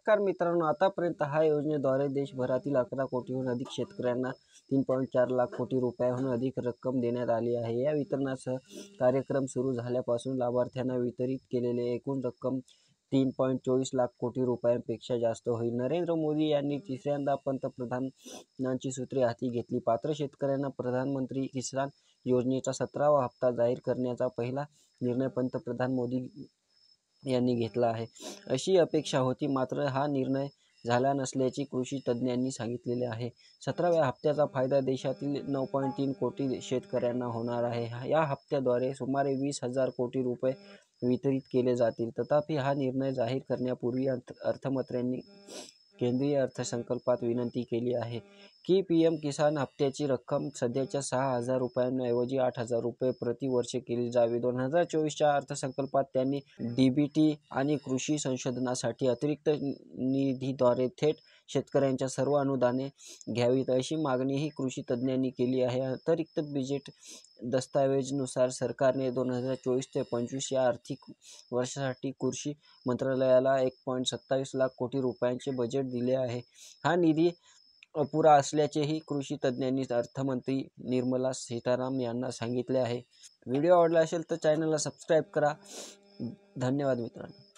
नमस्कार मित्रांनो, आतापर्यंत हा योजनेद्वारे देशभरातील 11 कोटीहून अधिक शेतकऱ्यांना 3.4 लाख कोटी रुपयांहून अधिक रक्कम देण्यात आली आहे। या वितरणासह कार्यक्रम सुरू झाल्यापासून लाभार्थ्यांना वितरित केलेली एकूण रक्कम 3.24 लाख कोटी रुपयांपेक्षा जास्त होईल। नरेंद्र मोदी यांनी तिसऱ्यांदा पंतप्रधानांची सूत्रे हाती घेतली। पात्र शेतकऱ्यांना प्रधानमंत्री किसान योजनेचा 17वा हप्ता जाहीर करण्याचा पहिला निर्णय पंतप्रधान मोदी यांनी घेतला आहे, अशी अपेक्षा होती। मात्र हा निर्णय झाला नसल्याचे कृषी तज्ज्ञांनी सांगितलेले आहे। 17व्या हप्त्याचा फायदा देशातील 9.3 कोटी शेतकऱ्यांना होणार आहे। या हप्त्याद्वारे सुमारे 20,000 कोटी रुपये वितरित केले जातील। तथापि हा निर्णय जाहीर करण्यापूर्वी अर्थमंत्र्यांनी केंद्रीय अर्थसंकल्पात विनंती केली आहे की पीएम किसान हप्त्याची रक्कम सध्याच्या 6,000 रुपयांऐवजी 8,000 रुपये प्रतिवर्ष केली जावी। 2024च्या अर्थसंकल्पात त्यांनी डीबीटी आणि कृषी संशोधनासाठी अतिरिक्त निधीद्वारे थेट शेतकऱ्यांच्या सर्व अनुदाने घ्यावीत, अशी मागणीही कृषी तज्ज्ञांनी केली आहे। अतिरिक्त बजेट दस्तावेजानुसार सरकारने 2024 ते 25 या आर्थिक वर्षासाठी कृषी मंत्रालयाला 1.27 लाख कोटी रुपयांचे बजेट दिले आहे। हा निधी अपुरा असल्याचेही कृषी तज्ज्ञांनी अर्थमंत्री निर्मला सीतारामन यांना सांगितले आहे। व्हिडिओ आवडला असेल तर चॅनलला सबस्क्राईब करा। धन्यवाद मित्रांनो।